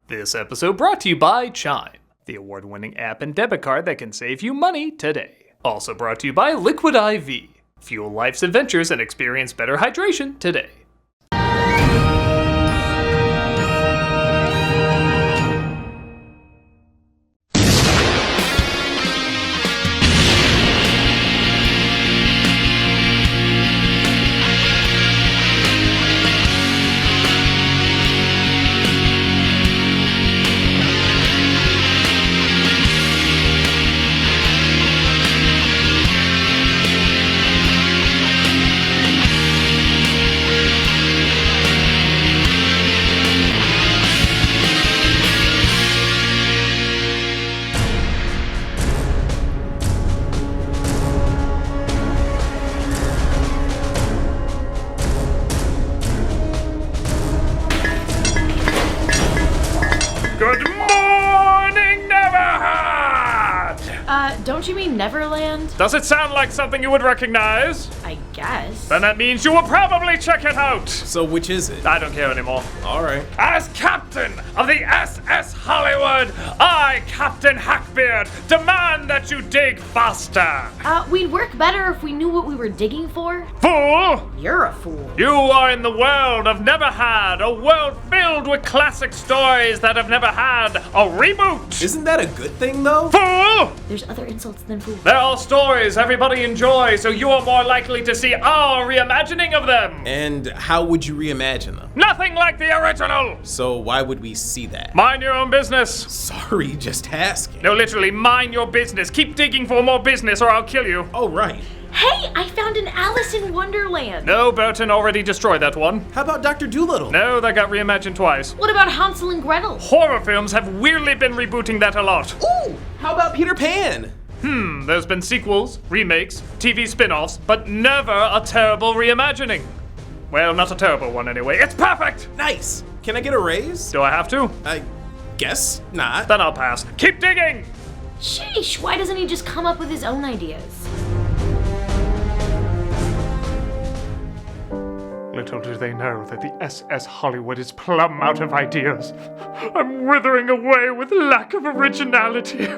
This episode brought to you by Chime, the award-winning app and debit card that can save you money today. Also brought to you by Liquid IV. Fuel life's adventures and experience better hydration today. Don't you mean Neverland? Does it sound like something you would recognize? I guess. Then that means you will probably check it out! So which is it? I don't care anymore. Alright. As captain of the SS Hollywood, I, Captain Hackbeard, demand that you dig faster! We'd work better if we knew what we were digging for. Fool! You're a fool. You are in the world of Never Had, a world filled with classic stories that have never had a reboot! Isn't that a good thing, though? Fool! There's other insults than fool. They're all stories everybody enjoys, so you are more likely to see our reimagining of them! And how would you reimagine them? Nothing like the original! So why would we see that? Mind your own business! Sorry, just asking. No, literally, mind your business. Keep digging for more business or I'll kill you. Oh, right. Hey, I found an Alice in Wonderland. No, Burton already destroyed that one. How about Dr. Dolittle? No, that got reimagined twice. What about Hansel and Gretel? Horror films have weirdly been rebooting that a lot. Ooh, how about Peter Pan? There's been sequels, remakes, TV spin-offs, but never a terrible reimagining. Well, not a terrible one anyway. It's perfect! Nice. Can I get a raise? Do I have to? I guess not. Then I'll pass. Keep digging! Sheesh, why doesn't he just come up with his own ideas? Little do they know that the SS Hollywood is plumb out of ideas. I'm withering away with lack of originality.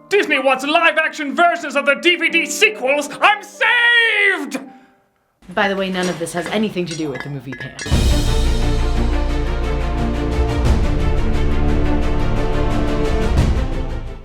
Disney wants live-action versions of the DVD sequels! I'm saved! By the way, none of this has anything to do with the movie Pan.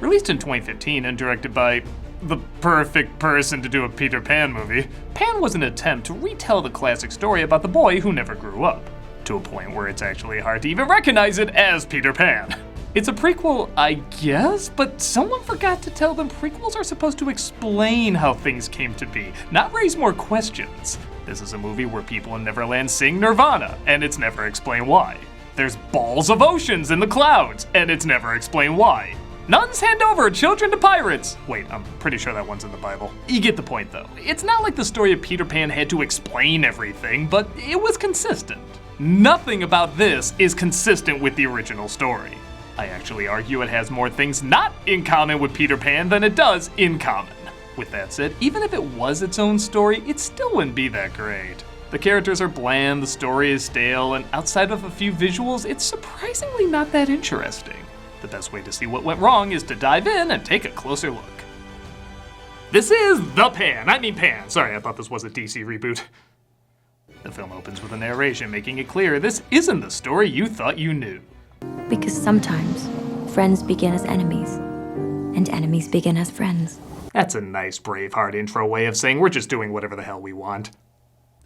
Released in 2015 and directed by the perfect person to do a Peter Pan movie, Pan was an attempt to retell the classic story about the boy who never grew up, to a point where it's actually hard to even recognize it as Peter Pan. It's a prequel, I guess, but someone forgot to tell them prequels are supposed to explain how things came to be, not raise more questions. This is a movie where people in Neverland sing Nirvana, and it's never explained why. There's balls of oceans in the clouds, and it's never explained why. Nuns hand over children to pirates. Wait, I'm pretty sure that one's in the Bible. You get the point, though. It's not like the story of Peter Pan had to explain everything, but it was consistent. Nothing about this is consistent with the original story. I actually argue it has more things not in common with Peter Pan than it does in common. With that said, even if it was its own story, it still wouldn't be that great. The characters are bland, the story is stale, and outside of a few visuals, it's surprisingly not that interesting. The best way to see what went wrong is to dive in and take a closer look. This is The Pan. Sorry, I thought this was a DC reboot. The film opens with a narration making it clear this isn't the story you thought you knew. Because sometimes, friends begin as enemies, and enemies begin as friends. That's a nice Braveheart intro way of saying we're just doing whatever the hell we want.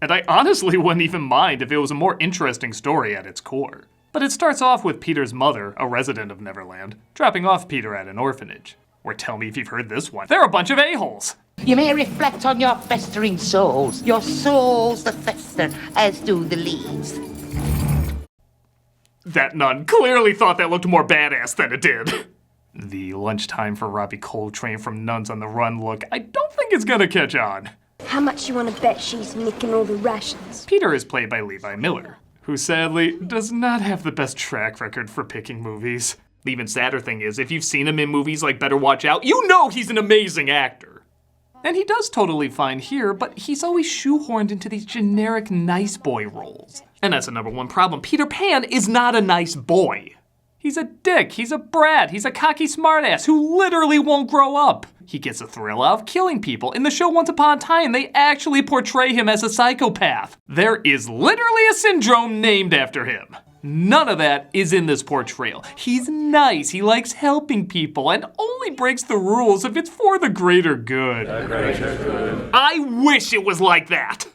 And I honestly wouldn't even mind if it was a more interesting story at its core. But it starts off with Peter's mother, a resident of Neverland, dropping off Peter at an orphanage. Or tell me if you've heard this one. They're a bunch of a-holes! You may reflect on your festering souls. Your souls that fester, as do the leaves. That nun clearly thought that looked more badass than it did. The lunchtime for Robbie Coltrane from Nuns on the Run look, I don't think it's gonna catch on. How much you want to bet she's nicking all the rations? Peter is played by Levi Miller, who sadly does not have the best track record for picking movies. The even sadder thing is, if you've seen him in movies like Better Watch Out, you know he's an amazing actor. And he does totally fine here, but he's always shoehorned into these generic nice boy roles. And that's the #1 problem. Peter Pan is not a nice boy. He's a dick, he's a brat, he's a cocky smartass who literally won't grow up. He gets a thrill out of killing people. In the show Once Upon a Time, they actually portray him as a psychopath. There is literally a syndrome named after him. None of that is in this portrayal. He's nice, he likes helping people, and only breaks the rules if it's for the greater good. I wish it was like that!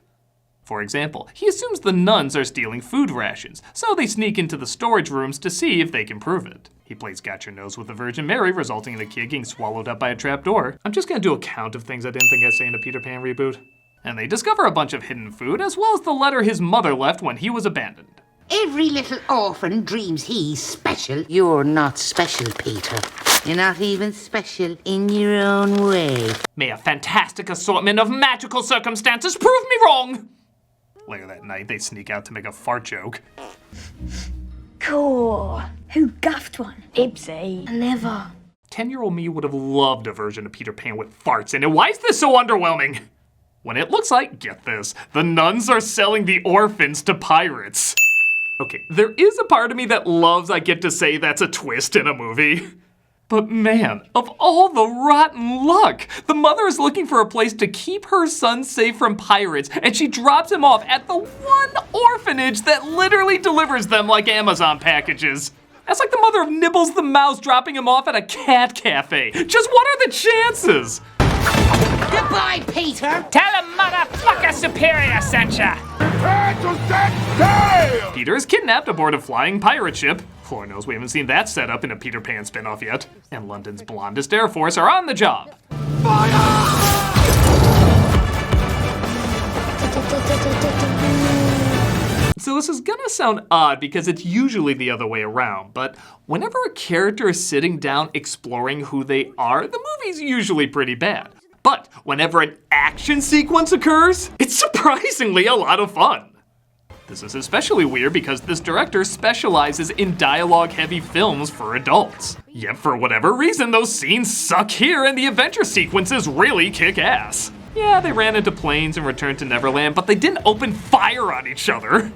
For example, he assumes the nuns are stealing food rations, so they sneak into the storage rooms to see if they can prove it. He plays Got Your Nose with the Virgin Mary, resulting in a kid getting swallowed up by a trapdoor. I'm just gonna do a count of things I didn't think I'd say in a Peter Pan reboot. And they discover a bunch of hidden food, as well as the letter his mother left when he was abandoned. Every little orphan dreams he's special. You're not special, Peter. You're not even special in your own way. May a fantastic assortment of magical circumstances prove me wrong! Later that night, they sneak out to make a fart joke. Cool. Who guffed one? Ibsy. Never. 10-year-old me would have loved a version of Peter Pan with farts in it. Why is this so underwhelming? When it looks like, get this, the nuns are selling the orphans to pirates. Okay, there is a part of me that loves I get to say that's a twist in a movie. But man, of all the rotten luck, the mother is looking for a place to keep her son safe from pirates, and she drops him off at the one orphanage that literally delivers them like Amazon packages. That's like the mother of Nibbles the mouse dropping him off at a cat cafe. Just what are the chances? Goodbye, Peter! Tell him motherfucker Superior sent ya! Peter is kidnapped aboard a flying pirate ship. Lord knows we haven't seen that set up in a Peter Pan spinoff yet. And London's blondest Air Force are on the job. So this is gonna sound odd because it's usually the other way around, but whenever a character is sitting down exploring who they are, the movie's usually pretty bad. But whenever an action sequence occurs, it's surprisingly a lot of fun. This is especially weird because this director specializes in dialogue-heavy films for adults. Yet for whatever reason, those scenes suck here and the adventure sequences really kick ass. Yeah, they ran into planes and returned to Neverland, but they didn't open fire on each other.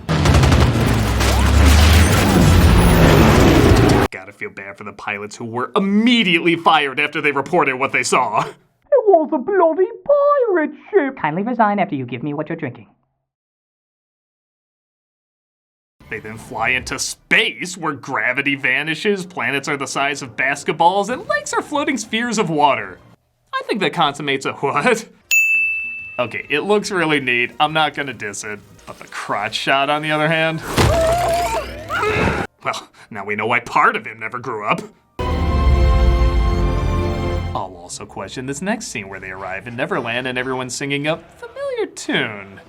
Gotta feel bad for the pilots who were immediately fired after they reported what they saw. It was a bloody pirate ship! Kindly resign after you give me what you're drinking. They then fly into space, where gravity vanishes, planets are the size of basketballs, and lakes are floating spheres of water. I think that consummates a what? Okay, it looks really neat, I'm not gonna diss it, but the crotch shot on the other hand? Well, now we know why part of him never grew up. I'll also question this next scene where they arrive in Neverland and everyone's singing a familiar tune.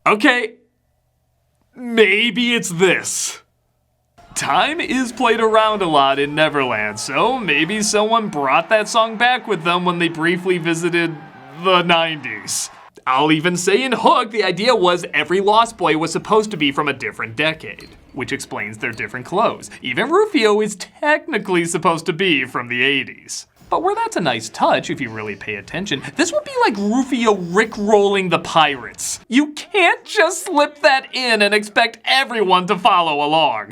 Okay, maybe it's this. Time is played around a lot in Neverland, so maybe someone brought that song back with them when they briefly visited the 90s. I'll even say in Hook, the idea was every Lost Boy was supposed to be from a different decade, which explains their different clothes. Even Rufio is technically supposed to be from the 80s. But where that's a nice touch, if you really pay attention, this would be like Rufio rickrolling the pirates. You can't just slip that in and expect everyone to follow along.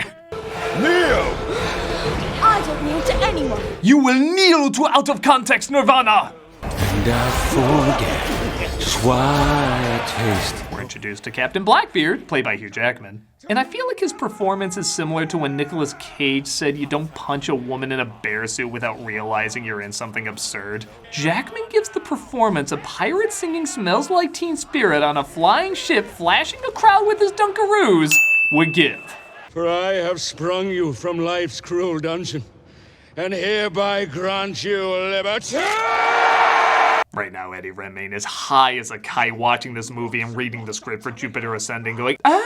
Kneel! I don't kneel to anyone. You will kneel to out of context Nirvana! And I forget just why I taste. We're introduced to Captain Blackbeard, played by Hugh Jackman. And I feel like his performance is similar to when Nicolas Cage said you don't punch a woman in a bear suit without realizing you're in something absurd. Jackman gives the performance a pirate singing Smells Like Teen Spirit on a flying ship flashing a crowd with his Dunkaroos would give. For I have sprung you from life's cruel dungeon, and hereby grant you liberty! Right now, Eddie Redmayne is high as a kite watching this movie and reading the script for Jupiter Ascending going, ah!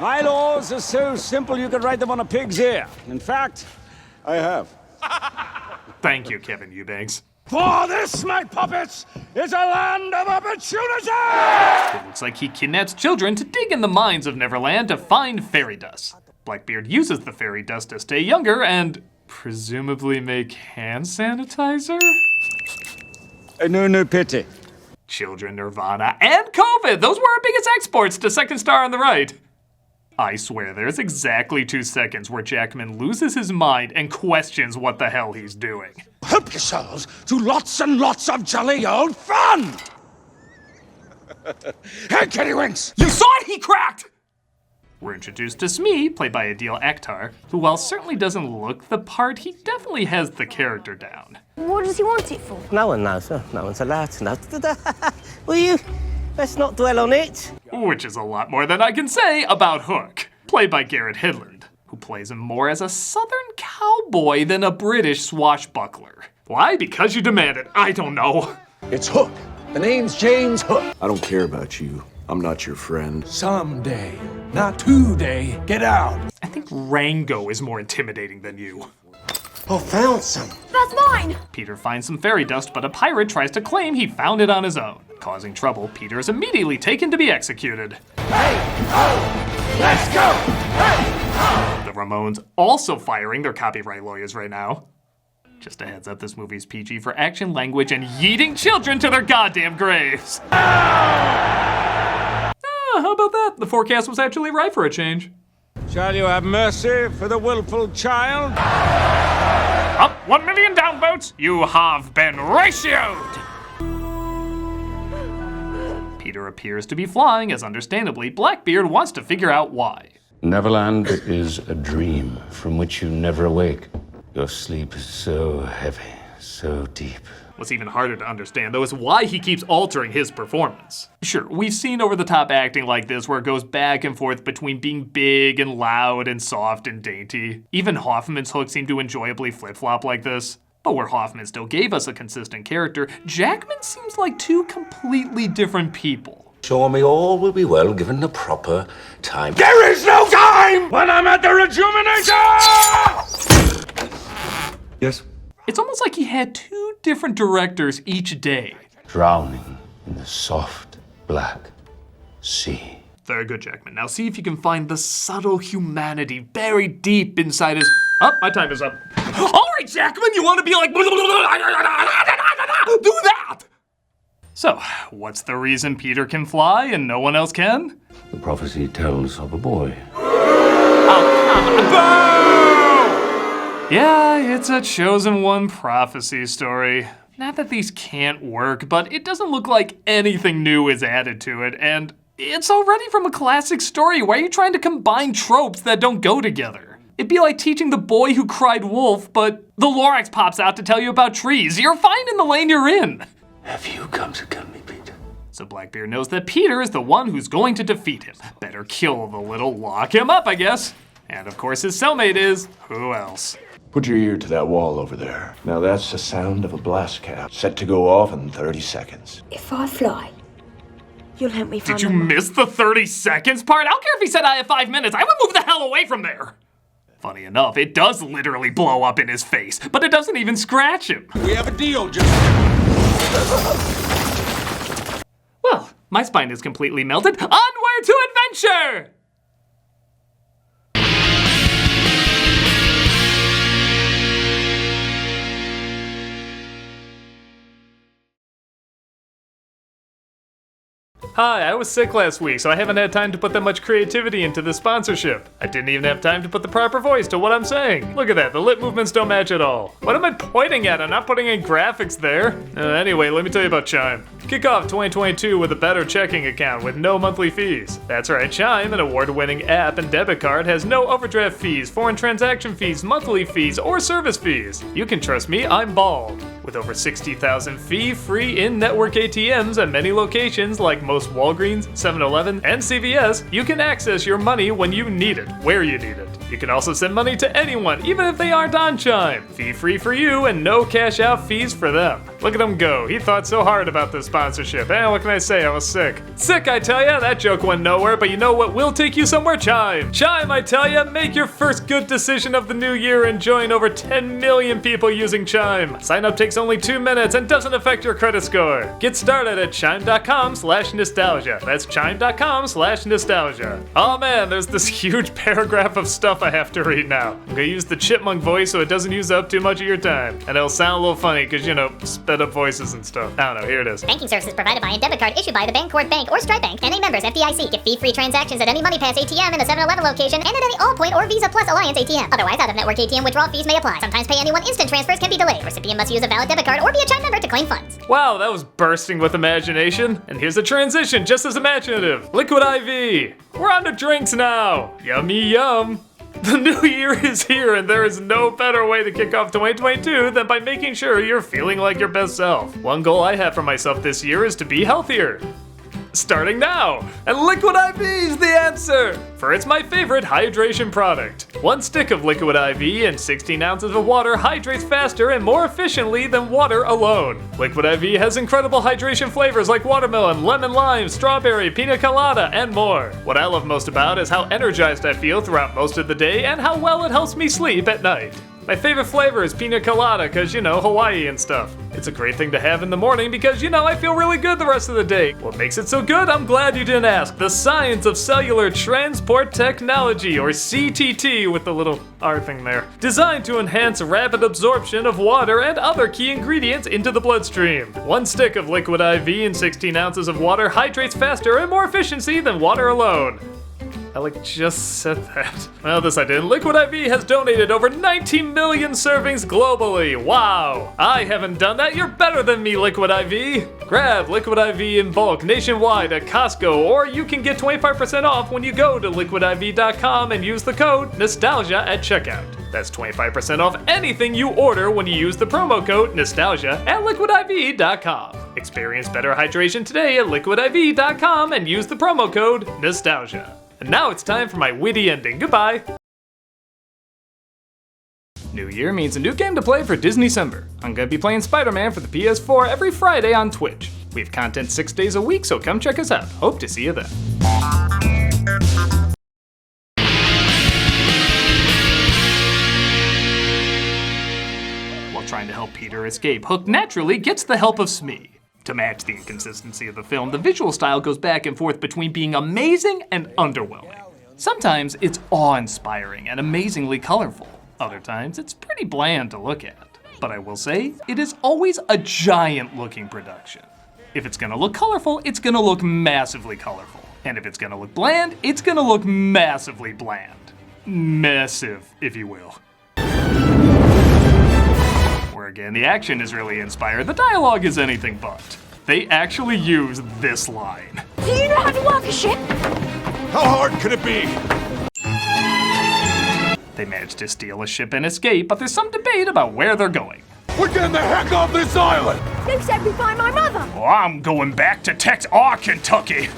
My laws are so simple you could write them on a pig's ear. In fact, I have. Thank you, Kevin Eubanks. For this, my puppets, is a land of opportunity! It looks like he kidnaps children to dig in the mines of Neverland to find fairy dust. Blackbeard uses the fairy dust to stay younger and presumably make hand sanitizer? No pity. Children, Nirvana, and COVID! Those were our biggest exports to Second Star on the right. I swear, there's exactly 2 seconds where Jackman loses his mind and questions what the hell he's doing. Help yourselves to lots and lots of jolly old fun! Hey, Kittywinks! You saw it, he cracked! We're introduced to Smee, played by Adil Akhtar, who while certainly doesn't look the part, he definitely has the character down. What does he want it for? No one knows, sir. No one's allowed to know. Will you? Let's not dwell on it. Which is a lot more than I can say about Hook, played by Garrett Hedlund, who plays him more as a southern cowboy than a British swashbuckler. Why? Because you demand it. I don't know. It's Hook. The name's James Hook. I don't care about you. I'm not your friend. Someday, not today, get out. I think Rango is more intimidating than you. Oh, found some. That's mine! Peter finds some fairy dust, but a pirate tries to claim he found it on his own. Causing trouble, Peter is immediately taken to be executed. Hey, oh, let's go! Hey, The Ramones also firing their copyright lawyers right now. Just a heads up, this movie's PG for action, language, and yeeting children to their goddamn graves. How about that? The forecast was actually right for a change. Shall you have mercy for the willful child? Up 1 million down, boats! You have been ratioed! Peter appears to be flying, as understandably, Blackbeard wants to figure out why. Neverland is a dream from which you never awake. Your sleep is so heavy, so deep. What's even harder to understand, though, is why he keeps altering his performance. Sure, we've seen over-the-top acting like this where it goes back and forth between being big and loud and soft and dainty. Even Hoffman's Hook seemed to enjoyably flip-flop like this. But where Hoffman still gave us a consistent character, Jackman seems like two completely different people. Sure me all will be well given the proper time. There is no time when I'm at the rejuvenator! Yes? It's almost like he had 2 different directors each day. Drowning in the soft, black sea. Very good, Jackman. Now see if you can find the subtle humanity buried deep inside his... Oh, my time is up. All right, Jackman, you want to be like... Do that! So, what's the reason Peter can fly and no one else can? The prophecy tells of a boy. Oh, come on. Yeah, it's a chosen one prophecy story. Not that these can't work, but it doesn't look like anything new is added to it, and it's already from a classic story. Why are you trying to combine tropes that don't go together? It'd be like teaching the boy who cried wolf, but the Lorax pops out to tell you about trees. You're fine in the lane you're in. Have you come to kill me, Peter? So Blackbeard knows that Peter is the one who's going to defeat him. Better kill the little lock him up, I guess. And of course his cellmate is, who else? Put your ear to that wall over there. Now that's the sound of a blast cap, set to go off in 30 seconds. If I fly, you'll help me find Did you miss the 30 seconds part? I don't care if he said I have 5 minutes. I would move the hell away from there. Funny enough, it does literally blow up in his face, but it doesn't even scratch him. We have a deal, Joe. Well, my spine is completely melted. Onward to adventure! Hi, I was sick last week, so I haven't had time to put that much creativity into the sponsorship. I didn't even have time to put the proper voice to what I'm saying. Look at that, the lip movements don't match at all. What am I pointing at? I'm not putting in graphics there. Anyway, let me tell you about Chime. Kick off 2022 with a better checking account with no monthly fees. That's right, Chime, an award-winning app and debit card, has no overdraft fees, foreign transaction fees, monthly fees, or service fees. You can trust me, I'm bald. With over 60,000 fee-free in-network ATMs at many locations like most Walgreens, 7-Eleven, and CVS, you can access your money when you need it, where you need it. You can also send money to anyone, even if they aren't on Chime. Fee-free for you and no cash-out fees for them. Look at him go. He thought so hard about this sponsorship. What can I say? I was sick. Sick, I tell ya. That joke went nowhere, but you know what will take you somewhere? Chime. Chime, I tell ya. Make your first good decision of the new year and join over 10 million people using Chime. Sign up takes only 2 minutes and doesn't affect your credit score. Get started at chime.com/nostalgia. That's chime.com/nostalgia. Oh man, there's this huge paragraph of stuff I have to read now. I'm gonna use the chipmunk voice so it doesn't use up too much of your time. And it'll sound a little funny because, you know, sped up voices and stuff. I don't know, here it is. Banking services provided by and debit card issued by the Bancorp Bank or Stripe Bank. NA members FDIC. Get fee-free transactions at any MoneyPass ATM in a 7-Eleven location and at any Allpoint or Visa Plus Alliance ATM. Otherwise, out-of-network ATM withdrawal fees may apply. Sometimes pay anyone instant transfers can be delayed. Recipient must use a valid debit card or be a Chime member to claim funds. Wow, that was bursting with imagination. And here's a transition just as imaginative. Liquid IV. We're on to drinks now. Yummy yum. The new year is here, and there is no better way to kick off 2022 than by making sure you're feeling like your best self. One goal I have for myself this year is to be healthier. Starting now! And Liquid IV is the answer! For it's my favorite hydration product. 1 stick of Liquid IV and 16 ounces of water hydrates faster and more efficiently than water alone. Liquid IV has incredible hydration flavors like watermelon, lemon lime, strawberry, pina colada, and more. What I love most about is how energized I feel throughout most of the day and how well it helps me sleep at night. My favorite flavor is pina colada because, you know, Hawaii and stuff. It's a great thing to have in the morning because, you know, I feel really good the rest of the day. What makes it so good? I'm glad you didn't ask. The science of cellular transport technology, or CTT with the little R thing there. Designed to enhance rapid absorption of water and other key ingredients into the bloodstream. 1 stick of Liquid IV and 16 ounces of water hydrates faster and more efficiency than water alone. I just said that. Well, this I didn't. Liquid IV has donated over 19 million servings globally. Wow. I haven't done that. You're better than me, Liquid IV. Grab Liquid IV in bulk nationwide at Costco, or you can get 25% off when you go to liquidiv.com and use the code Nostalgia at checkout. That's 25% off anything you order when you use the promo code Nostalgia at liquidiv.com. Experience better hydration today at liquidiv.com and use the promo code Nostalgia. And now it's time for my witty ending. Goodbye. New year means a new game to play for Disney-cember. I'm gonna be playing Spider-Man for the PS4 every Friday on Twitch. We have content 6 days a week, so come check us out. Hope to see you then. While trying to help Peter escape, Hook naturally gets the help of Smee. To match the inconsistency of the film, the visual style goes back and forth between being amazing and underwhelming. Sometimes it's awe-inspiring and amazingly colorful. Other times it's pretty bland to look at. But I will say, it is always a giant-looking production. If it's gonna look colorful, it's gonna look massively colorful. And if it's gonna look bland, it's gonna look massively bland. Massive, if you will. Where again, the action is really inspired, the dialogue is anything but. They actually use this line. Do you know how to work a ship? How hard could it be? They managed to steal a ship and escape, but there's some debate about where they're going. We're getting the heck off this island! They said we find my mother. Well, I'm going back to Kentucky.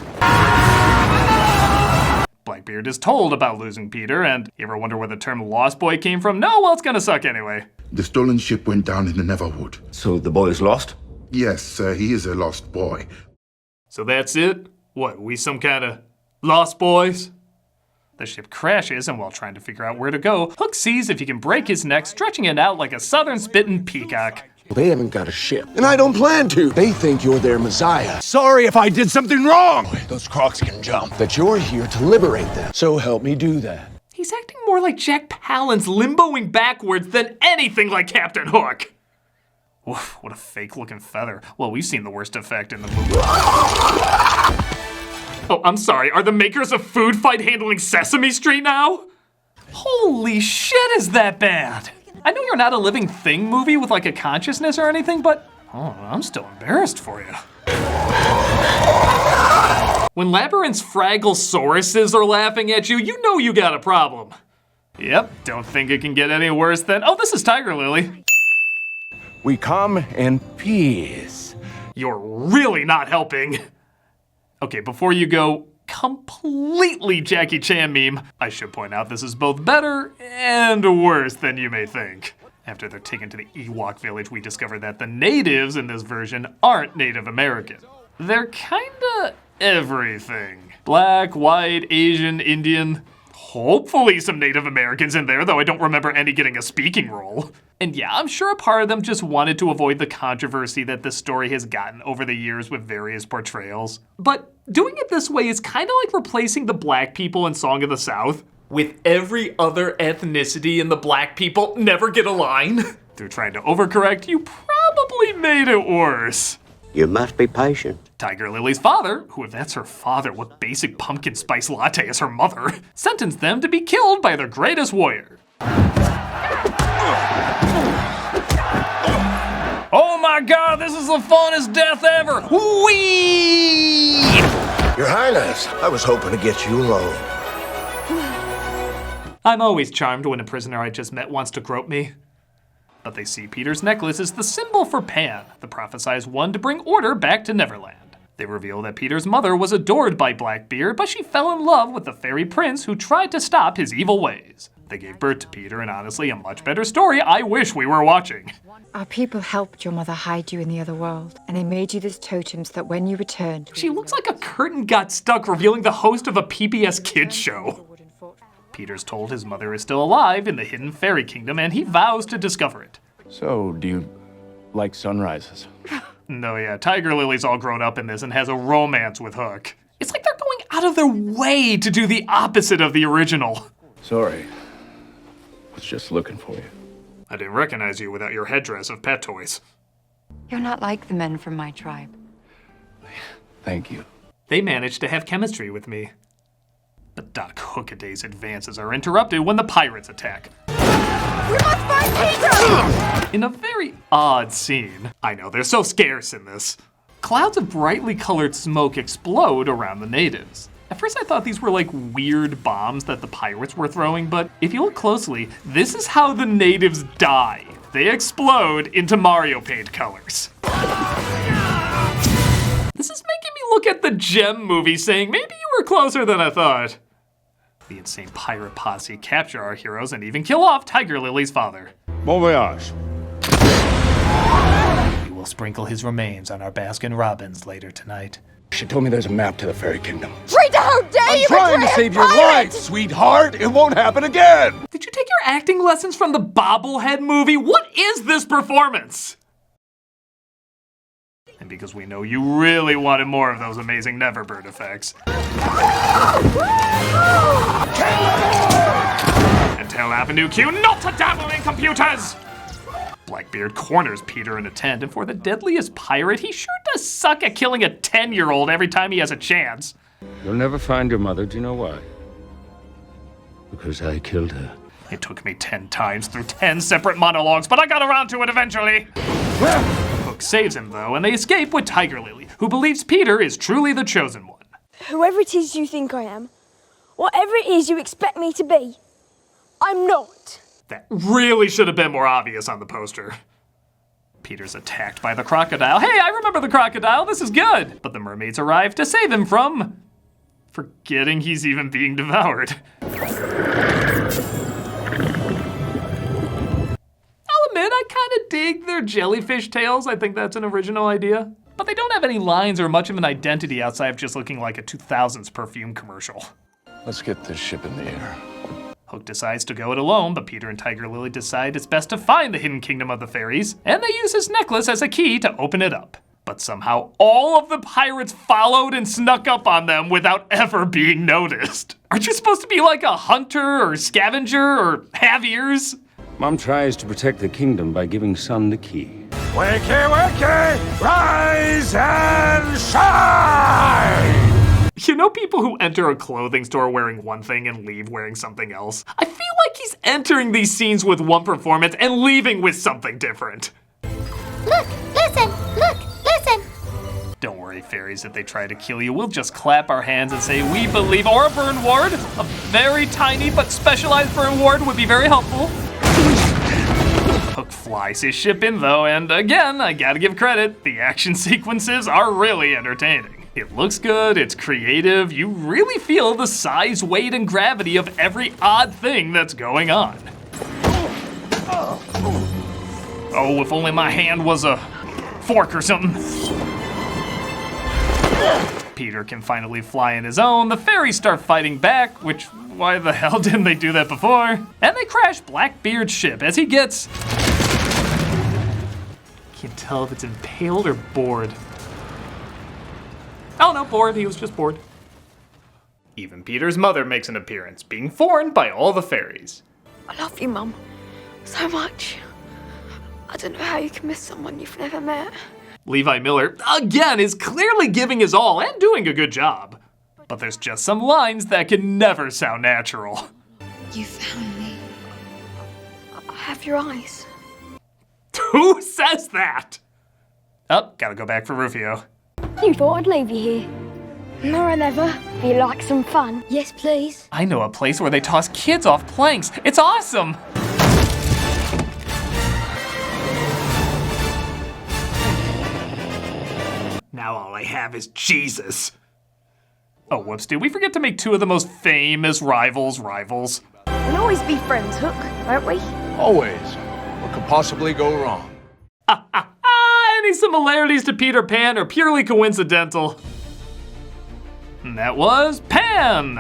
Blackbeard is told about losing Peter, and you ever wonder where the term Lost Boy came from? No, well, it's gonna suck anyway. The stolen ship went down in the Neverwood. So the boy is lost? Yes, he is a lost boy. So that's it? What, we some kind of lost boys? The ship crashes, and while trying to figure out where to go, Hook sees if he can break his neck, stretching it out like a southern spittin' peacock. They haven't got a ship, and I don't plan to. They think you're their messiah. Sorry if I did something wrong! Those crocs can jump. That you're here to liberate them. So help me do that. He's acting more like Jack Palance limboing backwards than anything like Captain Hook. Oof, what a fake-looking feather. Well, we've seen the worst effect in the movie. Oh, I'm sorry, are the makers of Food Fight handling Sesame Street now? Holy shit, is that bad? I know you're not a living thing movie with like a consciousness or anything, but I'm still embarrassed for you. When Labyrinth's Fragglesauruses are laughing at you, you know you got a problem. Yep, don't think it can get any worse than, oh, this is Tiger Lily. We come in peace. You're really not helping. Okay, before you go, completely Jackie Chan meme. I should point out this is both better and worse than you may think. After they're taken to the Ewok village, we discover that the natives in this version aren't Native American. They're kinda everything. Black, white, Asian, Indian. Hopefully some Native Americans in there, though I don't remember any getting a speaking role. And yeah, I'm sure a part of them just wanted to avoid the controversy that this story has gotten over the years with various portrayals. But doing it this way is kind of like replacing the black people in Song of the South with every other ethnicity, and the black people never get a line. Through trying to overcorrect, you probably made it worse. You must be patient. Tiger Lily's father, who if that's her father, what basic pumpkin spice latte is her mother, sentenced them to be killed by their greatest warrior. Oh my god, this is the funnest death ever! Whee! Your Highness, I was hoping to get you alone. I'm always charmed when a prisoner I just met wants to grope me. But they see Peter's necklace as the symbol for Pan, the prophesized one to bring order back to Neverland. They reveal that Peter's mother was adored by Blackbeard, but she fell in love with the fairy prince who tried to stop his evil ways. They gave birth to Peter, and honestly, a much better story I wish we were watching. Our people helped your mother hide you in the other world, and they made you this totem so that when you returned... She looks like a curtain got stuck revealing the host of a PBS kids show. Peter's told his mother is still alive in the hidden fairy kingdom, and he vows to discover it. So, do you like sunrises? No, yeah, Tiger Lily's all grown up in this and has a romance with Hook. It's like they're going out of their way to do the opposite of the original. Sorry. Was just looking for you. I didn't recognize you without your headdress of pet toys. You're not like the men from my tribe. Thank you. They managed to have chemistry with me. But Doc Hookaday's advances are interrupted when the pirates attack. We must find Peter! In a very odd scene. I know, they're so scarce in this. Clouds of brightly colored smoke explode around the natives. At first I thought these were like weird bombs that the pirates were throwing, but if you look closely, this is how the natives die. They explode into Mario Paint colors. This is making me look at the Gem movie saying, maybe you were closer than I thought. The insane pirate posse capture our heroes and even kill off Tiger Lily's father. Bon voyage. We will sprinkle his remains on our Baskin Robbins later tonight. She told me there's a map to the fairy kingdom. Traitor, how dare you I'm trying to save your life, sweetheart. It won't happen again. Did you take your acting lessons from the Bobblehead movie? What is this performance? And because we know you really wanted more of those amazing Neverbird effects. And tell Avenue Q not to dabble in computers! Blackbeard corners Peter in a tent, and for the deadliest pirate, he sure does suck at killing a 10-year-old every time he has a chance. You'll never find your mother. Do you know why? Because I killed her. It took me 10 times through 10 separate monologues, but I got around to it eventually. Hook saves him, though, and they escape with Tiger Lily, who believes Peter is truly the chosen one. Whoever it is you think I am, whatever it is you expect me to be, I'm not. That really should have been more obvious on the poster. Peter's attacked by the crocodile. Hey, I remember the crocodile, this is good! But the mermaids arrive to save him from... forgetting he's even being devoured. I'll admit, I kinda dig their jellyfish tails. I think that's an original idea. But they don't have any lines or much of an identity outside of just looking like a 2000s perfume commercial. Let's get this ship in the air. Hook decides to go it alone, but Peter and Tiger Lily decide it's best to find the hidden kingdom of the fairies, and they use his necklace as a key to open it up. But somehow all of the pirates followed and snuck up on them without ever being noticed. Aren't you supposed to be like a hunter or scavenger or have ears? Mom tries to protect the kingdom by giving Son the key. Wakey, wakey, rise and shine! You know people who enter a clothing store wearing one thing and leave wearing something else? I feel like he's entering these scenes with one performance and leaving with something different. Look, listen, look, listen. Don't worry, fairies, if they try to kill you, we'll just clap our hands and say, we believe, or a burn ward. A very tiny but specialized burn ward would be very helpful. Hook flies his ship in though, and again, I gotta give credit, the action sequences are really entertaining. It looks good, it's creative, you really feel the size, weight, and gravity of every odd thing that's going on. Oh, if only my hand was a fork or something. Peter can finally fly in his own, the fairies start fighting back, which, why the hell didn't they do that before? And they crash Blackbeard's ship as he gets... Can't tell if it's impaled or bored. Oh no, bored, he was just bored. Even Peter's mother makes an appearance, being formed by all the fairies. I love you, Mum, so much. I don't know how you can miss someone you've never met. Levi Miller, again, is clearly giving his all and doing a good job. But there's just some lines that can never sound natural. You found me. I have your eyes. Who says that? Oh, gotta go back for Rufio. You thought I'd leave you here. No, I never. Do you like some fun? Yes, please. I know a place where they toss kids off planks. It's awesome! Now all I have is Jesus. Oh, whoops, did we forget to make two of the most famous rivals? We'll always be friends, Hook, won't we? Always. What could possibly go wrong? Any similarities to Peter Pan are purely coincidental. And that was Pan.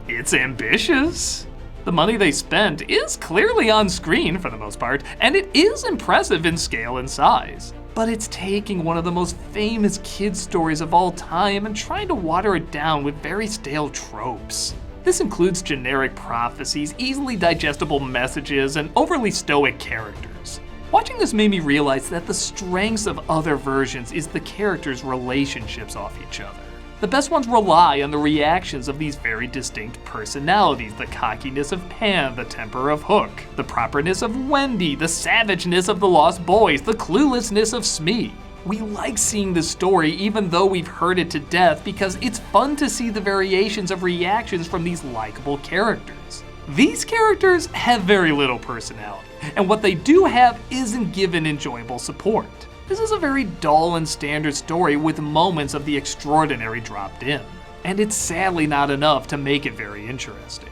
It's ambitious. The money they spent is clearly on screen for the most part, and it is impressive in scale and size. But it's taking one of the most famous kids' stories of all time and trying to water it down with very stale tropes. This includes generic prophecies, easily digestible messages, and overly stoic characters. Watching this made me realize that the strengths of other versions is the characters' relationships off each other. The best ones rely on the reactions of these very distinct personalities, the cockiness of Pan, the temper of Hook, the properness of Wendy, the savageness of the Lost Boys, the cluelessness of Smee. We like seeing this story even though we've heard it to death because it's fun to see the variations of reactions from these likable characters. These characters have very little personality, and what they do have isn't given enjoyable support. This is a very dull and standard story with moments of the extraordinary dropped in, and it's sadly not enough to make it very interesting.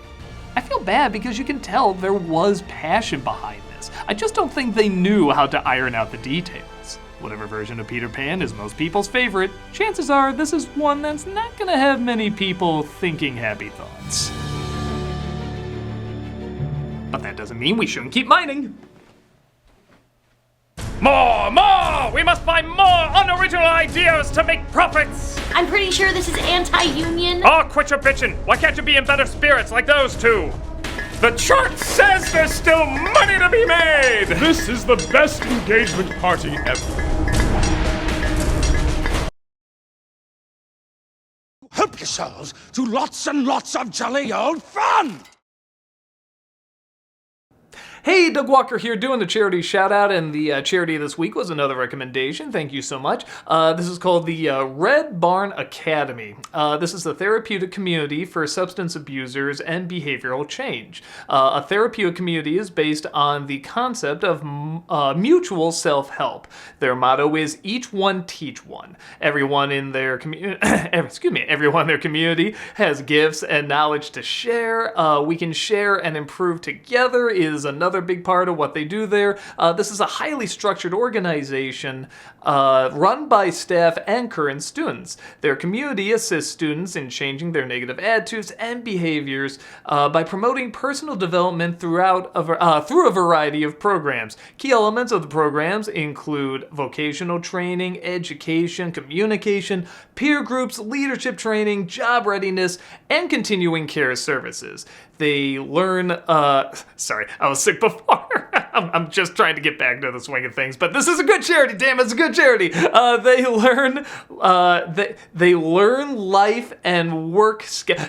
I feel bad because you can tell there was passion behind this. I just don't think they knew how to iron out the details. Whatever version of Peter Pan is most people's favorite, chances are this is one that's not gonna have many people thinking happy thoughts. But that doesn't mean we shouldn't keep mining. More! We must find more unoriginal ideas to make profits! I'm pretty sure this is anti-union. Oh, quit your bitching! Why can't you be in better spirits like those two? The chart says there's still money to be made! This is the best engagement party ever. Help yourselves to lots and lots of jolly old fun! Hey, Doug Walker here doing the charity shout out, and the charity this week was another recommendation. Thank you so much. This is called the Red Barn Academy. This is a therapeutic community for substance abusers and behavioral change. A therapeutic community is based on the concept of mutual self-help. Their motto is each one teach one. Everyone in their community, everyone in their community has gifts and knowledge to share. We can share and improve together is another big part of what they do there. This is a highly structured organization run by staff and current students. Their community assists students in changing their negative attitudes and behaviors by promoting personal development through a variety of programs. Key elements of the programs include vocational training, education, communication, peer groups, leadership training, job readiness, and continuing care services. They learn, sorry, I was sick before. I'm just trying to get back to the swing of things, but this is a good charity, damn, it's a good charity. They learn life and work skills,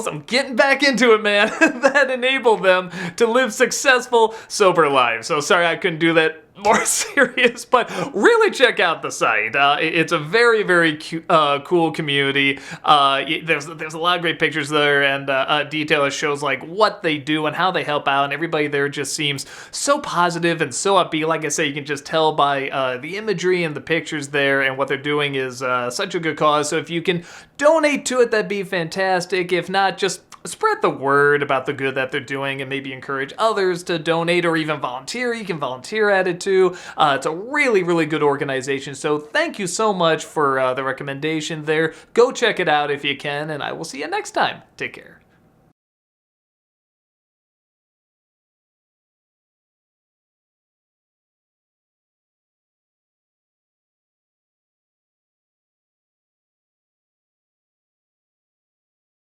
I'm getting back into it, man, that enable them to live successful, sober lives. So sorry I couldn't do that more serious, but really check out the site. It's a very, very cool community. There's a lot of great pictures there and detail that shows like what they do and how they help out, and everybody there just seems so positive and so upbeat. Like I say, you can just tell by the imagery and the pictures there, and what they're doing is such a good cause. So if you can donate to it, that'd be fantastic. If not, just spread the word about the good that they're doing and maybe encourage others to donate or even volunteer. You can volunteer at it too. It's a really, really good organization. So thank you so much for the recommendation there. Go check it out if you can, and I will see you next time. Take care.